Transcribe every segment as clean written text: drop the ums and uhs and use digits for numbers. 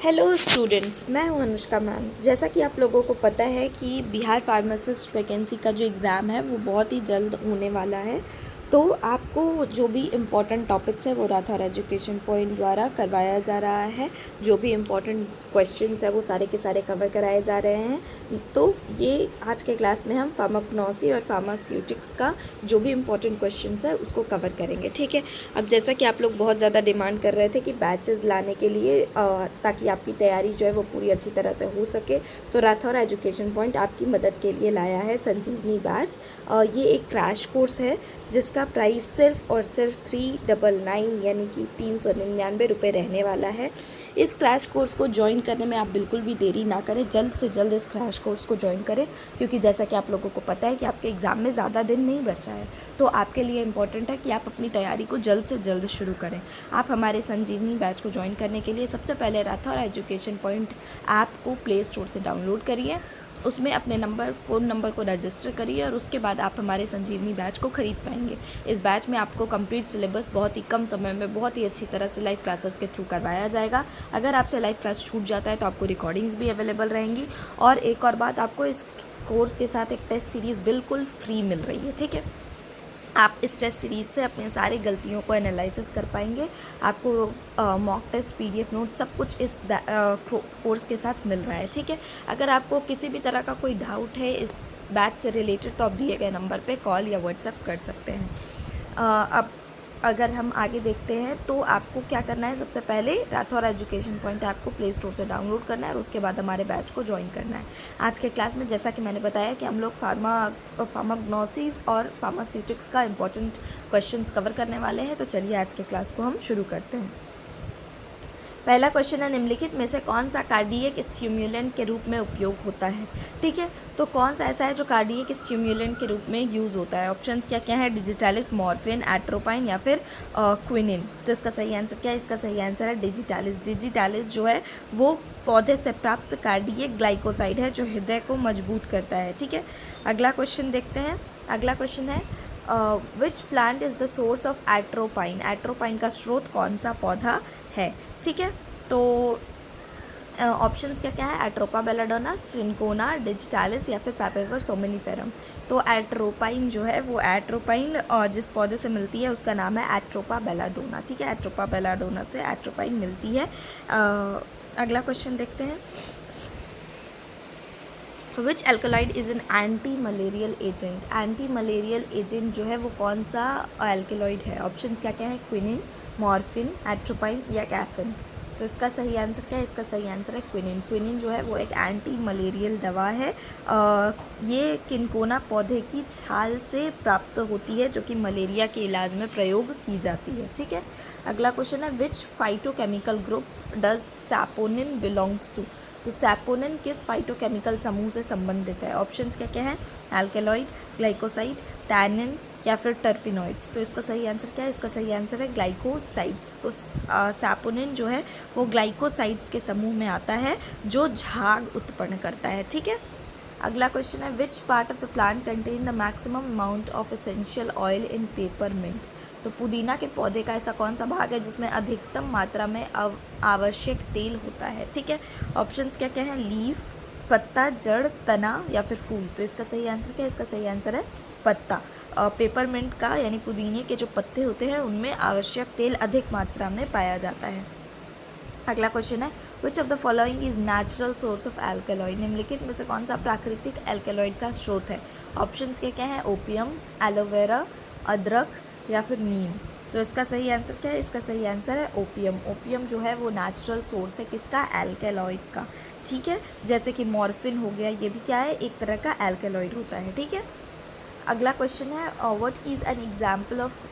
Hello students, मैं हूं Anushka ma'am. जैसा कि आप लोगों को पता है कि बिहार फार्मासिस्ट वैकेंसी का जो एग्ज़ाम है वो बहुत ही जल्द होने वाला है। तो आपको जो भी इम्पोर्टेंट टॉपिक्स है वो राठौर एजुकेशन पॉइंट द्वारा करवाया जा रहा है। जो भी इम्पोर्टेंट क्वेश्चंस है वो सारे के सारे कवर कराए जा रहे हैं। तो ये आज के क्लास में हम फार्माकोनॉसी और फार्मास्यूटिक्स का जो भी इम्पोर्टेंट क्वेश्चंस है उसको कवर करेंगे, ठीक है। अब जैसा कि आप लोग बहुत ज़्यादा डिमांड कर रहे थे कि बैचेस लाने के लिए ताकि आपकी तैयारी जो है वो पूरी अच्छी तरह से हो सके, तो राठौर एजुकेशन पॉइंट आपकी मदद के लिए लाया है संजीवनी बैच। ये एक क्रैश कोर्स है जिसका प्राइस सिर्फ और सिर्फ 399 यानी कि 399 रुपये रहने वाला है। इस क्रैश कोर्स को ज्वाइन करने में आप बिल्कुल भी देरी ना करें, जल्द से जल्द इस क्रैश कोर्स को ज्वाइन करें, क्योंकि जैसा कि आप लोगों को पता है कि आपके एग्ज़ाम में ज़्यादा दिन नहीं बचा है। तो आपके लिए इम्पॉर्टेंट है कि आप अपनी तैयारी को जल्द से जल्द शुरू करें। आप हमारे संजीवनी बैच को ज्वाइन करने के लिए सबसे पहले राठौर एजुकेशन पॉइंट ऐप को प्ले स्टोर से डाउनलोड करिए, उसमें अपने फ़ोन नंबर को रजिस्टर करिए और उसके बाद आप हमारे संजीवनी बैच को ख़रीद पाएंगे। इस बैच में आपको कंप्लीट सिलेबस बहुत ही कम समय में बहुत ही अच्छी तरह से लाइव क्लासेस के थ्रू करवाया जाएगा। अगर आपसे लाइव क्लास छूट जाता है तो आपको रिकॉर्डिंग्स भी अवेलेबल रहेंगी। और एक और बात, आपको इस कोर्स के साथ एक टेस्ट सीरीज़ बिल्कुल फ्री मिल रही है, ठीक है। आप इस टेस्ट सीरीज़ से अपने सारी गलतियों को एनालिसिस कर पाएंगे। आपको मॉक टेस्ट, पीडीएफ नोट सब कुछ इस कोर्स के साथ मिल रहा है, ठीक है। अगर आपको किसी भी तरह का कोई डाउट है इस बैच से रिलेटेड तो आप दिए गए नंबर पे कॉल या व्हाट्सएप कर सकते हैं। अब अगर हम आगे देखते हैं तो आपको क्या करना है, सबसे पहले राठौर एजुकेशन पॉइंट ऐप को प्ले स्टोर से डाउनलोड करना है और उसके बाद हमारे बैच को ज्वाइन करना है। आज के क्लास में जैसा कि मैंने बताया कि हम लोग फार्माकोनॉसीज और फार्मास्यूटिक्स का इम्पोर्टेंट क्वेश्चंस कवर करने वाले हैं। तो चलिए आज के क्लास को हम शुरू करते हैं। पहला क्वेश्चन है, निम्नलिखित में से कौन सा कार्डियक स्टिम्युलेंट के रूप में उपयोग होता है, ठीक है। तो कौन सा ऐसा है जो कार्डियक स्टिम्युलेंट के रूप में यूज़ होता है। ऑप्शंस क्या क्या है, डिजिटालिस, मॉर्फिन, एट्रोपाइन या फिर क्विनिन। तो इसका सही आंसर क्या है, इसका सही आंसर है डिजिटालिस। डिजिटालिस जो है वो पौधे से प्राप्त कार्डियक ग्लाइकोसाइड है जो हृदय को मजबूत करता है, ठीक है। अगला क्वेश्चन देखते हैं। अगला क्वेश्चन है, which plant is the source of atropine. Atropine का स्रोत कौन सा पौधा है, ठीक है। तो ऑप्शंस क्या क्या है, एट्रोपा बेलाडोना, सिंकोना, डिजिटालिस या फिर पेपेवर सोमेनिफेरम। तो एट्रोपाइन जो है वो एट्रोपाइन जिस पौधे से मिलती है उसका नाम है एट्रोपा बेलाडोना, ठीक है। एट्रोपा बेलाडोना से एट्रोपाइन मिलती है। अगला क्वेश्चन देखते हैं, which alkaloid is an anti malarial agent. Anti malarial agent जो है वो कौन सा एल्केलॉइड है। ऑप्शंस क्या क्या है, क्विनिन, मॉर्फिन, एट्रोपाइन या कैफिन। तो इसका सही आंसर क्या है, इसका सही आंसर है क्विनिन। क्विनिन जो है वो एक एंटी मलेरियल दवा है। ये किनकोना पौधे की छाल से प्राप्त होती है जो कि मलेरिया के इलाज में प्रयोग की जाती है, ठीक है। अगला क्वेश्चन है, which phytochemical group does saponin belongs to. तो सैपोनिन किस फाइटोकेमिकल समूह से संबंधित है। ऑप्शंस क्या क्या है, एल्केलॉइड, ग्लाइकोसाइड, टैनिन या फिर टर्पिनॉइड्स। तो इसका सही आंसर क्या है, इसका सही आंसर है ग्लाइकोसाइड्स। तो सैपोनिन जो है वो ग्लाइकोसाइड्स के समूह में आता है जो झाग उत्पन्न करता है, ठीक है। अगला क्वेश्चन है, which part of the plant contain the maximum amount of essential oil in peppermint. तो पुदीना के पौधे का ऐसा कौन सा भाग है जिसमें अधिकतम मात्रा में आवश्यक तेल होता है, ठीक है। ऑप्शंस क्या क्या है, लीफ, पत्ता, जड़, तना या फिर फूल। तो इसका सही आंसर क्या है, इसका सही आंसर है पत्ता। पेपरमिंट का यानी पुदीने के जो पत्ते होते हैं उनमें आवश्यक तेल अधिक मात्रा में पाया जाता है। अगला क्वेश्चन है, which of the following is natural source of alkaloid. निम्नलिखित में से कौन सा प्राकृतिक एल्केलॉइड का स्रोत है। ऑप्शंस क्या क्या है, ओपियम, एलोवेरा, अदरक या फिर नीम। तो इसका सही आंसर क्या है, इसका सही आंसर है ओपियम। ओपियम जो है वो नेचुरल सोर्स है किसका, एल्केलॉइड का, ठीक है। जैसे कि मॉर्फिन हो गया, ये भी क्या है, एक तरह का एल्केलॉइड होता है, ठीक है। अगला क्वेश्चन है, what is an example of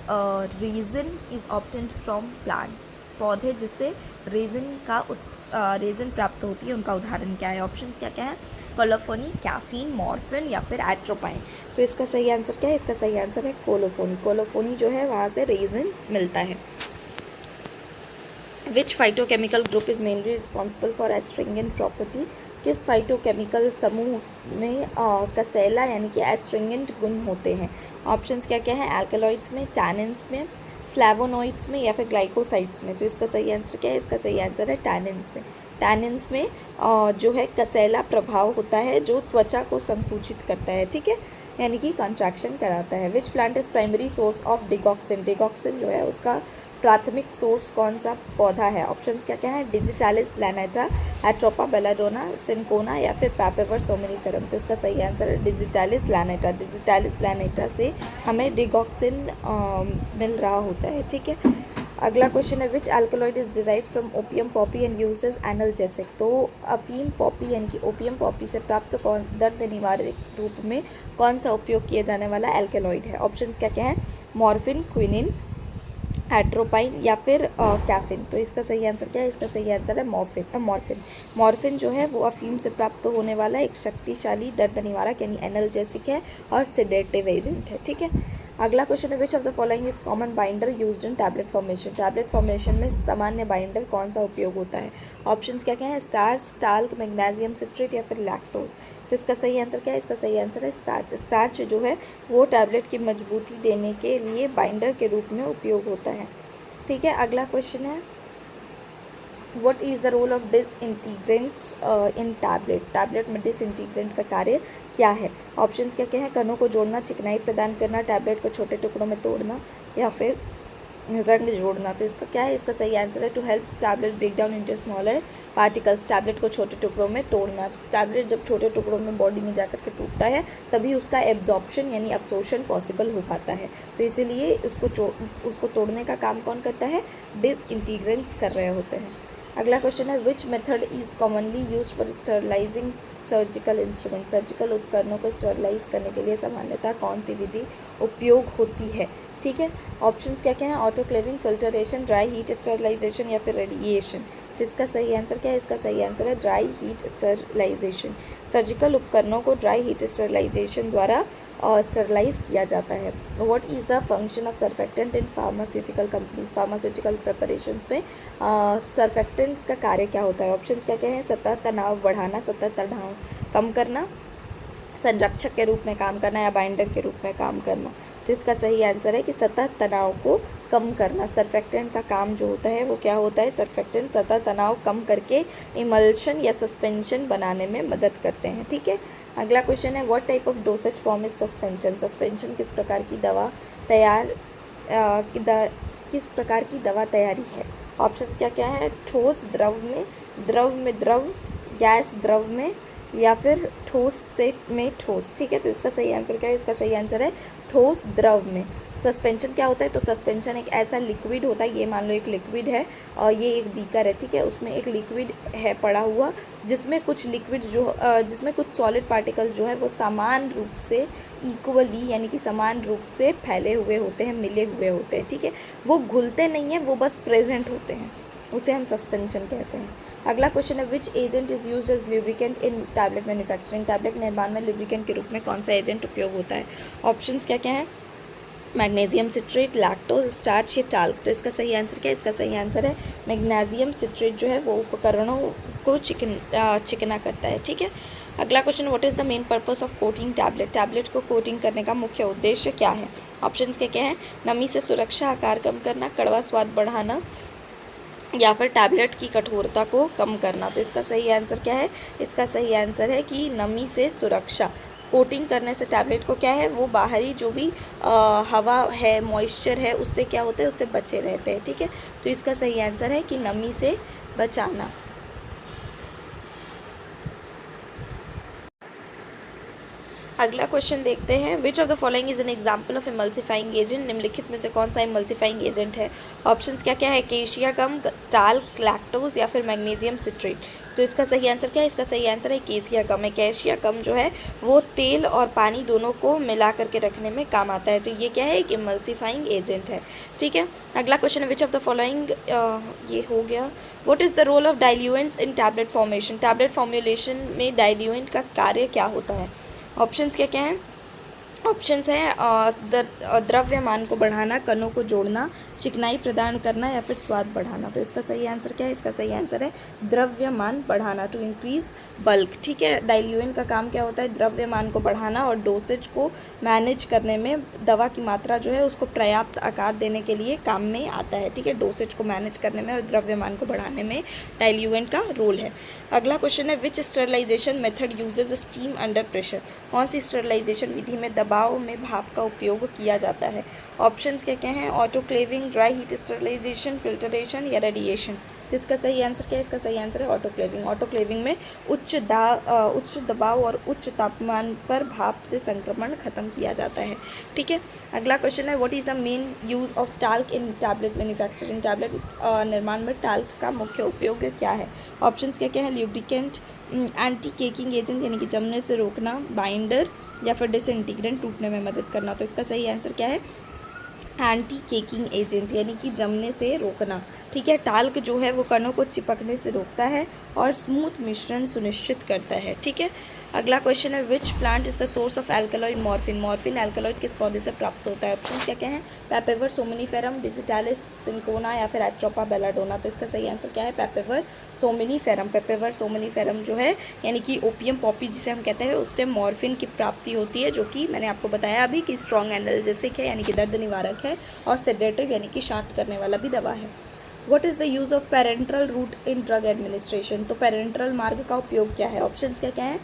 resin is obtained from plants. पौधे जिससे रेजिन प्राप्त होती है उनका उदाहरण क्या है। ऑप्शंस क्या क्या है, कोलोफोनी, कैफीन, मॉर्फिन या फिर एट्रोपाइन। तो इसका सही आंसर क्या है, इसका सही आंसर है कोलोफोनी। कोलोफोनी जो है वहाँ से रेजिन मिलता है। Which phytochemical group is mainly responsible for astringent property. किस फाइटोकेमिकल समूह में कसैला यानी कि एस्ट्रिंजेंट गुण होते हैं। ऑप्शंस क्या क्या है, एल्केलॉइड्स में, टैनिन्स में, फ्लैवोनॉइड्स में या फिर ग्लाइकोसाइड्स में? तो इसका सही आंसर क्या है? इसका सही आंसर है टैनिन्स में। टैनिन्स में जो है कसैला प्रभाव होता है जो त्वचा को संकुचित करता है, ठीक है, यानी कि कंट्रैक्शन कराता है। Which plant is primary source of digoxin? Digoxin जो है उसका प्राथमिक सोर्स कौन सा पौधा है? ऑप्शंस क्या क्या है? डिजिटालिस लैनेटा, एट्रोपा बेलाडोना, सिंकोना या फिर पैपेवर सोमिनिफेरम? तो इसका सही आंसर है डिजिटालिस लैनेटा। डिजिटालिस लैनेटा से हमें डिगॉक्सिन मिल रहा होता है, ठीक है। अगला क्वेश्चन है which alkaloid is derive from opium poppy and used as analgesic? तो अफीम पॉपी यानी कि ओपियम पॉपी से प्राप्त कौन दर्द निवारक रूप में कौन सा उपयोग किया जाने वाला एल्कलॉइड है? ऑप्शंस क्या क्या है? मॉर्फिन, क्विनिन, एट्रोपाइन या फिर कैफिन? तो इसका सही आंसर क्या है? इसका सही आंसर है मॉर्फिन। मॉर्फिन जो है वो अफीम से प्राप्त होने वाला एक शक्तिशाली दर्द निवारक यानी एनाल्जेसिक है और सिडेटिव एजेंट है, ठीक है। अगला क्वेश्चन है which of the following is common binder used in tablet formation? Tablet formation में सामान्य बाइंडर कौन सा उपयोग होता है? ऑप्शंस क्या क्या है? स्टार्च, टाल्क, मैग्नीशियम सिट्रेट या फिर लैक्टोज? तो इसका सही आंसर क्या है? इसका सही आंसर है स्टार्च। स्टार्च जो है वो टैबलेट की मजबूती देने के लिए बाइंडर के रूप में उपयोग होता है, ठीक है। अगला क्वेश्चन है what is the role of disintegrants in tablet? Tablet में डिसइंटीग्रेंट का कार्य क्या है? ऑप्शंस क्या क्या है? कणों को जोड़ना, चिकनाई प्रदान करना, टैबलेट को छोटे टुकड़ों में तोड़ना या फिर रंग जोड़ना? तो इसका क्या है? इसका सही आंसर है to help tablet break down into smaller particles. Tablet को छोटे टुकड़ों में तोड़ना। टैबलेट जब छोटे टुकड़ों में बॉडी में जाकर के टूटता है तभी उसका एब्जॉर्प्शन यानी अवशोषण पॉसिबल हो पाता है। तो इसीलिए उसको तोड़ने का काम कौन करता है? डिसइंटीग्रेंट्स कर रहे होते हैं। अगला क्वेश्चन है which method is commonly use for sterilising surgical instrument? Surgical उपकरणों को स्टरलाइज करने के लिए सामान्यतः कौन सी विधि उपयोग होती है, ठीक है। ऑप्शंस क्या क्या हैं? Autoclaving, filtration, dry heat sterilisation या फिर रेडिएशन? तो इसका सही आंसर क्या है? इसका सही आंसर है ड्राई हीट स्टरलाइजेशन। सर्जिकल उपकरणों को ड्राई हीट स्टरलाइजेशन द्वारा स्टरलाइज किया जाता है। What is the function of surfactant in pharmaceutical companies? Pharmaceutical preparations में सर्फेक्टेंट्स का कार्य क्या होता है? ऑप्शंस क्या क्या हैं? सतह तनाव बढ़ाना, सतह तनाव कम करना, संरक्षक के रूप में काम करना या बाइंडर के रूप में काम करना? तो इसका सही आंसर है कि सतह तनाव को कम करना। सर्फेक्टेंट का काम जो होता है वो क्या होता है? सर्फेक्टेंट सतह तनाव कम करके इमल्शन या सस्पेंशन बनाने में मदद करते हैं, ठीक है। अगला क्वेश्चन है what type of dosage form is suspension? Suspension किस प्रकार की दवा तैयारी है? ऑप्शंस क्या क्या है? ठोस द्रव में, द्रव, गैस द्रव में या फिर ठोस से में ठोस, ठीक है। तो इसका सही आंसर क्या है? इसका सही आंसर है ठोस द्रव में। सस्पेंशन क्या होता है? तो सस्पेंशन एक ऐसा लिक्विड होता है, ये मान लो एक लिक्विड है और ये एक बीकर है, ठीक है। उसमें एक लिक्विड है पड़ा हुआ जिसमें कुछ लिक्विड जिसमें कुछ सॉलिड पार्टिकल जो है वो समान रूप से इक्वली यानी कि समान रूप से फैले हुए होते हैं, मिले हुए होते हैं, ठीक है। वो घुलते नहीं हैं, वो बस प्रेजेंट होते हैं, उसे हम सस्पेंशन कहते हैं। अगला क्वेश्चन है which agent is used as lubricant in tablet manufacturing? Tablet निर्माण में लुब्रिकेंट के रूप में कौन सा एजेंट उपयोग होता है? ऑप्शंस क्या क्या हैं? मैग्नीशियम सिट्रेट, लैक्टोज, स्टार्च या टाल्क? तो इसका सही आंसर क्या है? इसका सही आंसर है मैग्नीशियम सिट्रेट जो है वो उपकरणों को चिकना करता है, ठीक है। अगला question what is the main purpose of coating tablet? Tablet को कोटिंग करने का मुख्य उद्देश्य क्या है? ऑप्शंस क्या क्या हैं? नमी से सुरक्षा, आकार कम करना, कड़वा स्वाद बढ़ाना या फिर टैबलेट की कठोरता को कम करना? तो इसका सही आंसर क्या है? इसका सही आंसर है कि नमी से सुरक्षा। कोटिंग करने से टैबलेट को क्या है वो बाहरी जो भी हवा है, मॉइस्चर है, उससे क्या होता है? उससे बचे रहते हैं, ठीक है। तो इसका सही आंसर है कि नमी से बचाना। अगला क्वेश्चन देखते हैं विच of the following is an example of emulsifying agent? निम्नलिखित में से कौन सा इमल्सिफाइंग एजेंट है? ऑप्शंस क्या क्या है? केशिया गम, टाल्क, लैक्टोज या फिर मैग्नीशियम सिट्रेट? तो इसका सही आंसर क्या है? इसका सही आंसर है केशिया गम है। केशिया गम जो है वो तेल और पानी दोनों को मिला करके रखने में काम आता है, तो ये क्या है? एक इमल्सिफाइंग एजेंट है, ठीक है। अगला क्वेश्चन है विच ऑफ द फॉलोइंग, ये हो गया। What is the role of diluents in tablet formation? Tablet formulation में डाइल्यूएंट का कार्य क्या होता है? ऑप्शंस क्या क्या हैं? ऑप्शंस हैं द्रव्यमान को बढ़ाना, कणों को जोड़ना, चिकनाई प्रदान करना या फिर स्वाद बढ़ाना। तो इसका सही आंसर क्या है? इसका सही आंसर है द्रव्यमान बढ़ाना, टू इंक्रीज बल्क। ठीक है, डाइल्यूएन का काम क्या होता है? द्रव्यमान को बढ़ाना और डोसेज को मैनेज करने में, दवा की मात्रा जो है उसको पर्याप्त आकार देने के लिए काम में आता है। ठीक है, डोसेज को मैनेज करने में और द्रव्यमान को बढ़ाने में डाइल्यूएन का रोल है। अगला क्वेश्चन है which sterilization method uses steam under pressure. कौन सी स्टरलाइजेशन विधि में दबाव में भाप का उपयोग किया जाता है? ऑप्शंस क्या क्या हैं? Autoclaving, dry heat sterilisation, filtration या रेडिएशन। तो इसका सही आंसर क्या है? इसका सही आंसर है ऑटोक्लेविंग। ऑटोक्लेविंग में उच्च दबाव और उच्च तापमान पर भाप से संक्रमण खत्म किया जाता है। ठीक है, अगला क्वेश्चन है what is the main use of talc in tablet manufacturing. Tablet निर्माण में टाल्क का मुख्य उपयोग क्या है? ऑप्शंस क्या क्या है? ल्यूब्रिकेंट, एंटी केकिंग एजेंट यानी कि जमने से रोकना, बाइंडर या फिर डिसइंटीग्रेंट टूटने में मदद करना। तो इसका सही आंसर क्या है? एंटी केकिंग एजेंट यानी कि जमने से रोकना। ठीक है, टाल्क जो है वो कणों को चिपकने से रोकता है और स्मूथ मिश्रण सुनिश्चित करता है। ठीक है, अगला क्वेश्चन है which plant is the source of alkaloid morphine. Morphine alkaloid किस पौधे से प्राप्त होता है? ऑप्शन क्या क्या हैं? पैपेवर सोमिनीफेरम, डिजिटालिस सिंकोना या फिर एट्रोपा बेलाडोना। तो इसका सही आंसर क्या है? पैपेवर सोमिनीफेरम। पैपेवर सोमिनीफेरम जो है यानी कि ओपियम पॉपी जिसे हम कहते हैं, उससे मॉर्फिन की प्राप्ति होती है, जो कि मैंने आपको बताया अभी कि स्ट्रॉन्ग एनाल्जेसिक है यानी कि दर्द निवारक है, और सेडेटिव यानी कि शांत करने वाला भी दवा है। What is the use of parenteral route in drug administration. तो पेरेंट्रल मार्ग का उपयोग क्या है? ऑप्शंस क्या क्या हैं?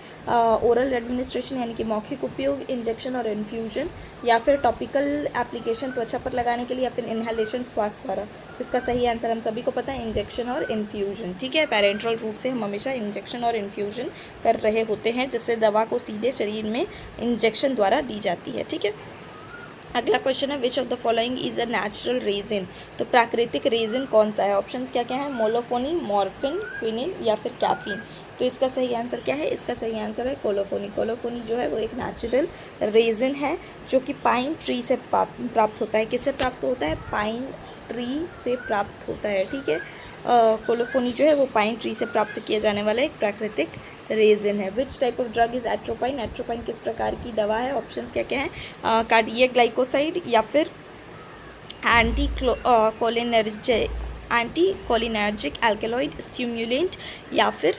ओरल एडमिनिस्ट्रेशन यानी कि मौखिक उपयोग, इंजेक्शन और इन्फ्यूजन, या फिर टॉपिकल एप्लीकेशन त्वचा पर लगाने के लिए, या फिर इनहेलेशन श्वास द्वारा। तो इसका सही आंसर हम सभी को पता है इंजेक्शन और इन्फ्यूजन। ठीक है, पेरेंट्रल रूट से हम हमेशा इंजेक्शन और इन्फ्यूजन कर रहे होते हैं, जिससे दवा को सीधे शरीर में इंजेक्शन द्वारा दी जाती है। ठीक है, अगला क्वेश्चन है which of the following is a natural resin. तो प्राकृतिक रेजिन कौन सा है? ऑप्शंस क्या क्या हैं? मोलोफोनी, मॉर्फिन, क्विनिन या फिर कैफीन। तो इसका सही आंसर क्या है? इसका सही आंसर है कोलोफोनी। कोलोफोनी जो है वो एक नेचुरल रेजिन है जो कि पाइन ट्री से प्राप्त होता है। किससे प्राप्त होता है? पाइन ट्री से प्राप्त होता है। ठीक है, कोलोफोनी जो है वो पाइन ट्री से प्राप्त किया जाने वाला एक प्राकृतिक रेजिन है। Which type of drug is atropine. Atropine किस प्रकार की दवा है? ऑप्शंस क्या क्या हैं? कार्डियक ग्लाइकोसाइड या फिर एंटी कोलिनर्जिक एल्केलॉइड, स्टिम्युलेंट या फिर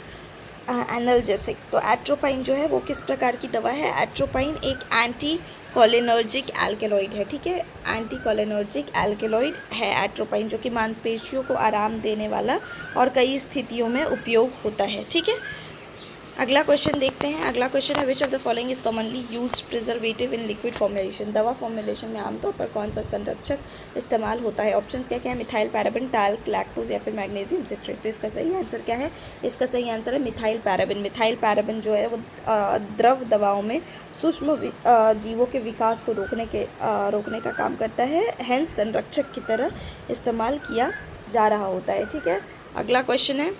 एनाल्जेसिक। तो एट्रोपाइन जो है वो किस प्रकार की दवा है? एट्रोपाइन एक एंटी कोलिनर्जिक एल्केलॉइड है। ठीक है, एंटी कोलिनर्जिक एल्केलॉइड है एट्रोपाइन, जो कि मांसपेशियों को आराम देने वाला और कई स्थितियों में उपयोग होता है। ठीक है, अगला क्वेश्चन देखते हैं। अगला क्वेश्चन है which of the following is commonly used preservative in liquid formulation. दवा फॉर्मुलेशन में आमतौर पर कौन सा संरक्षक इस्तेमाल होता है? ऑप्शंस क्या क्या है? मिथाइल पैराबिन, टाल्क, लैक्टोज या फिर मैग्नीशियम सिट्रेट। तो इसका सही आंसर क्या है? इसका सही आंसर है मिथाइल पैराबिन। मिथाइल पैराबिन जो है वो द्रव दवाओं में सूक्ष्म जीवों के विकास को रोकने का काम करता है, हेंस संरक्षक की तरह इस्तेमाल किया जा रहा होता है। ठीक है, अगला क्वेश्चन है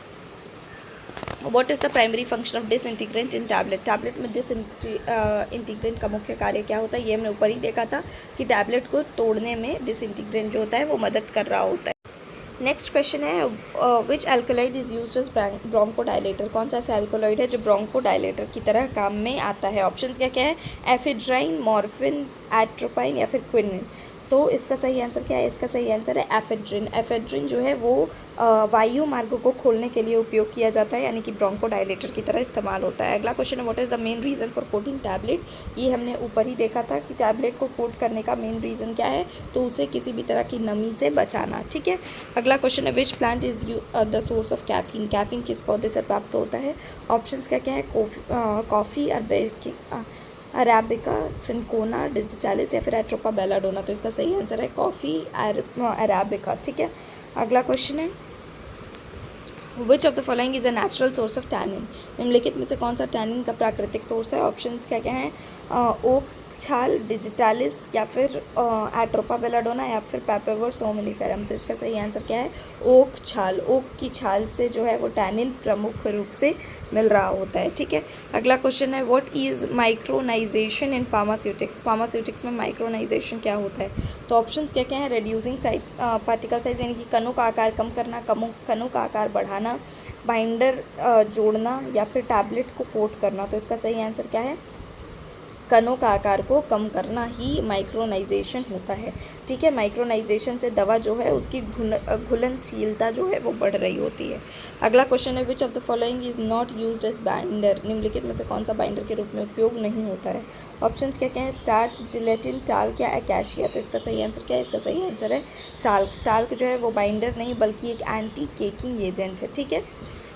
what is the primary function of disintegrant in tablet. Tablet में डिसइंटीग्रेंट का मुख्य कार्य क्या होता है? ये हमने ऊपर ही देखा था कि टैबलेट को तोड़ने में डिसइंटीग्रेंट जो होता है वो मदद कर रहा होता है। नेक्स्ट क्वेश्चन है which alkaloid is used as bronchodilator. कौन सा ऐसा एल्कोलॉइड है जो ब्रोंकोडायलेटर की तरह काम में आता है? ऑप्शंस क्या क्या है? एफिड्राइन, मॉर्फिन, एट्रोपाइन या फिर क्विनिन। तो इसका सही आंसर क्या है? इसका सही आंसर है एफेड्रिन। एफेड्रिन जो है वो वायु मार्ग को खोलने के लिए उपयोग किया जाता है, यानी कि ब्रोंकोडायलेटर की तरह इस्तेमाल होता है। अगला क्वेश्चन है what is the main reason for coating tablet. ये हमने ऊपर ही देखा था कि टैबलेट को कोट करने का मेन रीज़न क्या है? तो उसे किसी भी तरह की नमी से बचाना। ठीक है, अगला क्वेश्चन है which plant is the source of caffeine. Caffeine किस पौधे से प्राप्त होता है? ऑप्शंस क्या क्या है? कॉफ़ी, अरेबिका, सिंकोना, डिजिटालिस या फिर एट्रोपा बेलाडोना। तो इसका सही आंसर है कॉफ़ी अरेबिका। ठीक है, अगला क्वेश्चन है which of the following is a natural source of tannin. निम्नलिखित में से कौन सा टैनिन का प्राकृतिक सोर्स है? ऑप्शंस क्या क्या हैं? ओक छाल, डिजिटालिस या फिर एट्रोपा बेलाडोना या फिर पैपेवर सोमनिफेरम। तो इसका सही आंसर क्या है? ओक छाल। ओक की छाल से जो है वो टैनिन प्रमुख रूप से मिल रहा होता है। ठीक है, अगला क्वेश्चन है what is micronisation in pharmaceutics. Pharmaceutics में माइक्रोनाइजेशन क्या होता है? तो ऑप्शंस क्या क्या हैं? रिड्यूसिंग पार्टिकल साइज यानी कि कणों का आकार कम करना, कणों का आकार बढ़ाना, बाइंडर जोड़ना या फिर टैबलेट को कोट करना। तो इसका सही आंसर क्या है? कणों का आकार को कम करना ही माइक्रोनाइजेशन होता है। ठीक है, माइक्रोनाइजेशन से दवा जो है उसकी घुलनशीलता जो है वो बढ़ रही होती है। अगला क्वेश्चन है, which of the following is not used as binder, निम्नलिखित में से कौन सा बाइंडर के रूप में उपयोग नहीं होता है। ऑप्शंस क्या क्या हैं, स्टार्च, जिलेटिन, टाल्क या एक्याशिया। तो इसका सही आंसर क्या है, इसका सही आंसर है टाल्क। टाल्क जो है वो बाइंडर नहीं बल्कि एक एंटी केकिंग एजेंट है। ठीक है,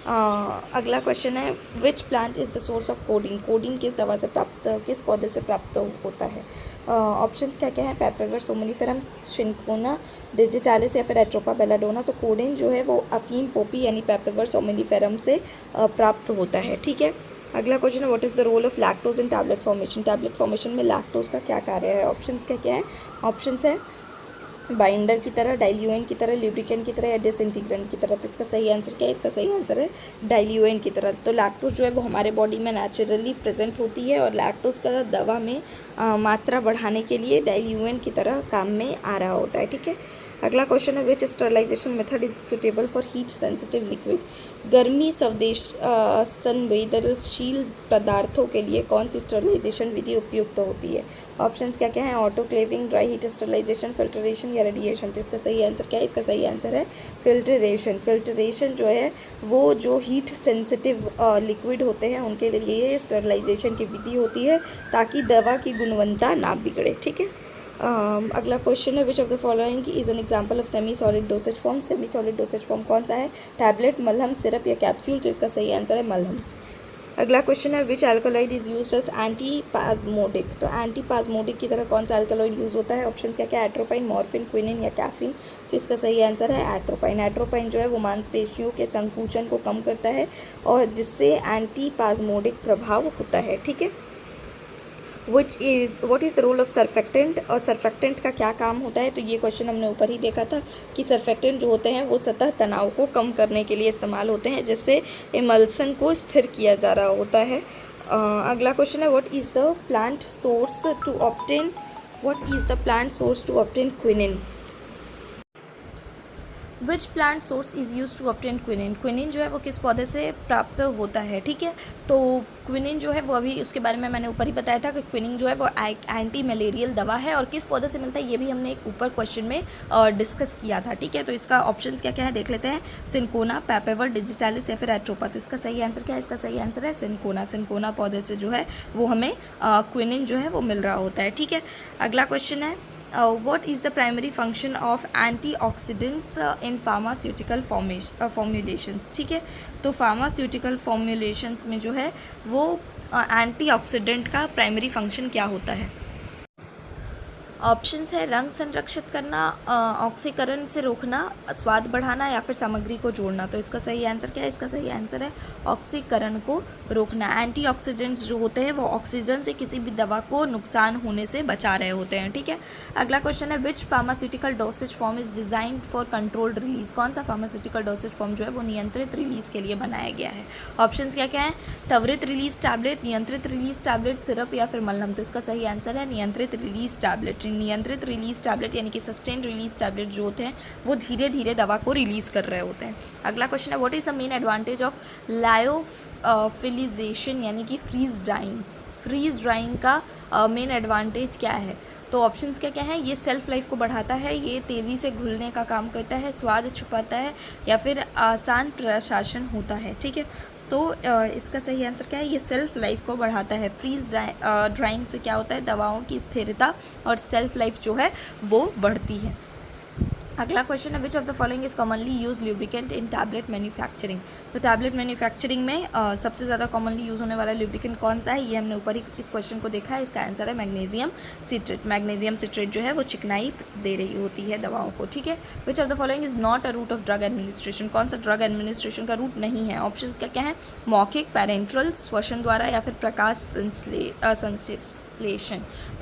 अगला क्वेश्चन है, which plant is the source of codeine, codeine किस दवा से प्राप्त, किस पौधे से प्राप्त होता है। ऑप्शंस क्या क्या हैं, पेपरवर, सोमनीफेरम, सिनकोना, डिजिटालिस या फिर एट्रोपा बेलाडोना। तो कोडीन जो है वो अफीम पोपी यानी पेपरवर सोमनीफेरम से प्राप्त होता है। ठीक है, अगला क्वेश्चन है, what is the role of lactose in tablet formation, tablet formation में लैक्टोज का क्या कार्य है। ऑप्शंस क्या क्या हैं, ऑप्शंस है बाइंडर की तरह, डाइल्यूएंट की तरह, ल्यूब्रिकेंट की तरह या डिसइंटीग्रेंट की तरह। तो इसका सही आंसर क्या है, इसका सही आंसर है डाइल्यूएंट की तरह। तो लैक्टोज जो है वो हमारे बॉडी में नेचुरली प्रेजेंट होती है और लैक्टोज का दवा में मात्रा बढ़ाने के लिए डाइल्यूएंट की तरह काम में आ रहा होता है। ठीक है, अगला क्वेश्चन है, which sterilization method is suitable for heat sensitive liquid, गर्मी संवेदनशील पदार्थों के लिए कौन सी स्टरलाइजेशन विधि उपयुक्त होती है। ऑप्शंस क्या क्या हैं, autoclaving, dry heat sterilisation, filtration या रेडिएशन। तो इसका सही आंसर क्या है, इसका सही आंसर है फिल्ट्रेशन। फिल्ट्रेशन जो है वो जो हीट सेंसिटिव लिक्विड होते हैं उनके लिए ये स्टरलाइजेशन की विधि होती है ताकि दवा की गुणवत्ता ना बिगड़े। ठीक है, अगला क्वेश्चन है, which of the following is an example of semi solid dosage form, semi solid dosage form कौन सा है, टैबलेट, मलहम, सिरप या कैप्सूल। तो इसका सही आंसर है मलहम। अगला क्वेश्चन है, विच एल्कलॉइड इज़ यूज्ड एज एंटीपाज्मोडिक। तो एंटीपाज्मोडिक की तरह कौन सा एल्कलॉइड यूज़ होता है। ऑप्शन क्या क्या, एट्रोपाइन, मॉर्फिन, क्विनिन या कैफीन। तो इसका सही आंसर है एट्रोपाइन। एट्रोपाइन जो है वो मांसपेशियों के संकुचन को कम करता है और जिससे एंटीपाज्मोडिक प्रभाव होता है। ठीक है, what is the role of surfactant, और सर्फेक्टेंट का क्या काम होता है। तो ये क्वेश्चन हमने ऊपर ही देखा था कि सर्फेक्टेंट जो होते हैं वो सतह तनाव को कम करने के लिए इस्तेमाल होते हैं जिससे इमल्सन को स्थिर किया जा रहा होता है। अगला क्वेश्चन है, what is the plant source to obtain quinine. Which plant source is use to obtain quinine, quinine जो है वो किस पौधे से प्राप्त होता है। ठीक है, तो क्विनिन जो है वो अभी उसके बारे में मैंने ऊपर ही बताया था कि क्विनिन जो है वो एक एंटी मलेरियल दवा है और किस पौधे से मिलता है ये भी हमने एक ऊपर क्वेश्चन में डिस्कस किया था। ठीक है, तो इसका ऑप्शंस क्या क्या है देख लेते हैं, सिनकोना, पेपरवर, डिजिटालिस या फिर एट्रोपा। तो इसका सही आंसर क्या है, इसका सही आंसर है सिनकोना। सिनकोना पौधे से जो है वो हमें क्विनिन जो है वो मिल रहा होता है। ठीक है, अगला क्वेश्चन है, what is the primary function of antioxidants in pharmaceutical formulations। ठीक है, तो फार्मास्यूटिकल फॉर्मुलेशंस में जो है वो एंटीऑक्सीडेंट का प्राइमरी फंक्शन क्या होता है। ऑप्शंस है, रंग संरक्षित करना, ऑक्सीकरण से रोकना, स्वाद बढ़ाना या फिर सामग्री को जोड़ना। तो इसका सही आंसर क्या है, इसका सही आंसर है ऑक्सीकरण को रोकना। एंटीऑक्सीडेंट्स जो होते हैं वो ऑक्सीजन से किसी भी दवा को नुकसान होने से बचा रहे होते हैं। ठीक है, अगला क्वेश्चन है, which pharmaceutical dosage form is designed for controlled release. कौन सा फार्मास्यूटिकल डोसेज फॉर्म जो है वो नियंत्रित रिलीज के लिए बनाया गया है। ऑप्शंस क्या क्या हैं, त्वरित रिलीज टैबलेट, नियंत्रित रिलीज टैबलेट, सिरप या फिर मलहम। तो इसका सही आंसर है नियंत्रित रिलीज टैबलेट। नियंत्रित रिलीज टैबलेट यानी कि सस्टेन रिलीज टैबलेट जो होते हैं वो धीरे धीरे दवा को रिलीज कर रहे होते हैं। अगला क्वेश्चन है, what is the main advantage of lyophilization यानी कि फ्रीज ड्राइंग। फ्रीज ड्राइंग का मेन एडवांटेज क्या है। तो ऑप्शंस क्या क्या हैं, ये सेल्फ लाइफ को बढ़ाता है, ये तेज़ी से घुलने का काम करता है, स्वाद छुपाता है या फिर आसान प्रशासन होता है। ठीक है, तो इसका सही आंसर क्या है, ये सेल्फ लाइफ को बढ़ाता है। फ्रीज ड्राइंग से क्या होता है, दवाओं की स्थिरता और सेल्फ लाइफ जो है वो बढ़ती है। अगला क्वेश्चन है, which of the following is commonly use lubricant in tablet manufacturing. तो टैबलेट मैन्युफैक्चरिंग में सबसे ज़्यादा कॉमनली यूज़ होने वाला ल्यूब्रिकेंट कौन सा है, ये हमने ऊपर ही इस क्वेश्चन को देखा है। इसका आंसर है मैग्नीशियम सिट्रेट। मैग्नीशियम सिट्रेट जो है वो चिकनाई दे रही होती है दवाओं को। ठीक है, which of the following is not a route of drug administration. कौन सा ड्रग एडमिनिस्ट्रेशन का रूट नहीं है। ऑप्शन क्या क्या है, मौखिक, पैरेंट्रल, श्वसन द्वारा या फिर प्रकाश संश्लेषण। तो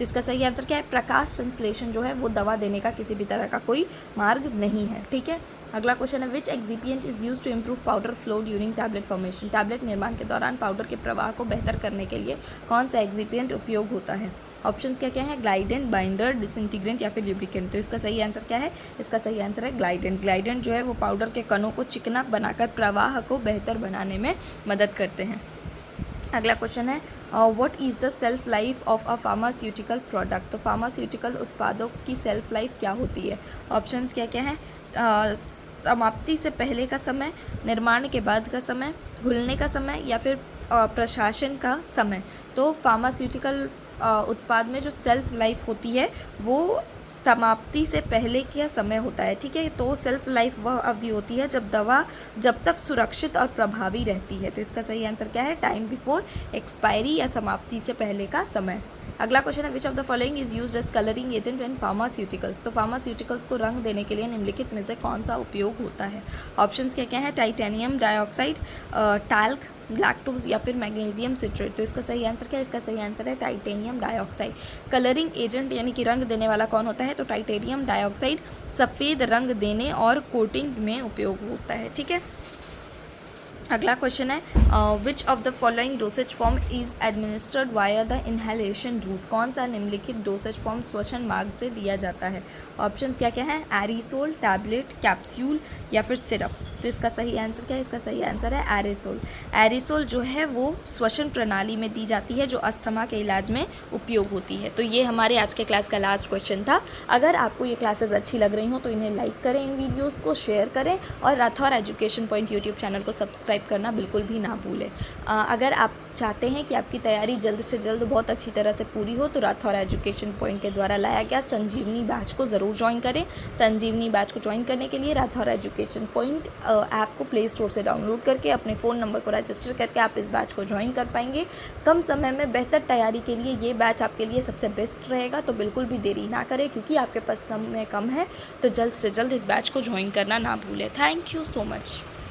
इसका सही आंसर क्या है, प्रकाश संश्लेषण जो है वो दवा देने का किसी भी तरह का कोई मार्ग नहीं है। ठीक है, अगला क्वेश्चन है, which excipient is use to improve powder flow during tablet formation. Tablet निर्माण के दौरान पाउडर के प्रवाह को बेहतर करने के लिए कौन सा एक्सिपिएंट उपयोग होता है। ऑप्शंस क्या क्या है, ग्लाइडेंट, बाइंडर, डिसइंटीग्रेंट या फिर ल्यूब्रिकेंट। तो इसका सही आंसर क्या है, इसका सही आंसर है ग्लाइडेंट। ग्लाइडेंट जो है वो पाउडर के कणों को चिकना बनाकर प्रवाह को बेहतर बनाने में मदद करते हैं। अगला क्वेश्चन है, what is the self life of a pharmaceutical product. तो फार्मास्यूटिकल उत्पादों की सेल्फ लाइफ क्या होती है? ऑप्शंस क्या क्या हैं? समाप्ति से पहले का समय, निर्माण के बाद का समय, घुलने का समय, या फिर प्रशासन का समय। तो फार्मास्यूटिकल उत्पाद में जो सेल्फ लाइफ होती है वो समाप्ति से पहले का समय होता है, ठीक है। तो सेल्फ लाइफ वह अवधि होती है जब दवा जब तक सुरक्षित और प्रभावी रहती है। तो इसका सही आंसर क्या है? टाइम बिफोर एक्सपायरी या समाप्ति से पहले का समय। अगला क्वेश्चन है, which of the following is used as colouring agent in pharmaceuticals. तो फार्मास्यूटिकल्स को रंग देने के लिए निम्नलिखित में से कौन सा उपयोग होता है? ऑप्शंस क्या क्या है? टाइटेनियम डाइऑक्साइड, टाल्क, लैक्टोज, या फिर मैग्नीशियम सिट्रेट। तो इसका सही आंसर क्या है? इसका सही आंसर है टाइटेनियम डाइऑक्साइड। कलरिंग एजेंट यानी कि रंग देने वाला कौन होता है? तो टाइटेनियम डाइऑक्साइड सफ़ेद रंग देने और कोटिंग में उपयोग होता है, ठीक है। अगला क्वेश्चन है, which of the following dosage form is administered via the inhalation route. कौन सा निम्नलिखित डोसेज फॉर्म श्वसन मार्ग से दिया जाता है? ऑप्शंस क्या क्या हैं? एरिसोल, टैबलेट, कैप्सूल, या फिर सिरप। तो इसका सही आंसर क्या है? इसका सही आंसर है एरिसोल। एरिसोल जो है वो श्वसन प्रणाली में दी जाती है, जो अस्थमा के इलाज में उपयोग होती है। तो ये हमारे आज के क्लास का लास्ट क्वेश्चन था। अगर आपको ये क्लासेस अच्छी लग रही हो तो इन्हें लाइक करें, इन वीडियोस को शेयर करें, और Rathore education point YouTube channel को सब्सक्राइब करना बिल्कुल भी ना भूलें। अगर आप चाहते हैं कि आपकी तैयारी जल्द से जल्द बहुत अच्छी तरह से पूरी हो तो राठौर एजुकेशन पॉइंट के द्वारा लाया गया संजीवनी बैच को ज़रूर ज्वाइन करें। संजीवनी बैच को ज्वाइन करने के लिए राठौर एजुकेशन पॉइंट ऐप को प्ले स्टोर से डाउनलोड करके अपने फ़ोन नंबर को रजिस्टर करके आप इस बैच को ज्वाइन कर पाएंगे। कम समय में बेहतर तैयारी के लिए ये बैच आपके लिए सबसे बेस्ट रहेगा। तो बिल्कुल भी देरी ना करें, क्योंकि आपके पास समय कम है, तो जल्द से जल्द इस बैच को ज्वाइन करना ना भूलें। Thank you so much.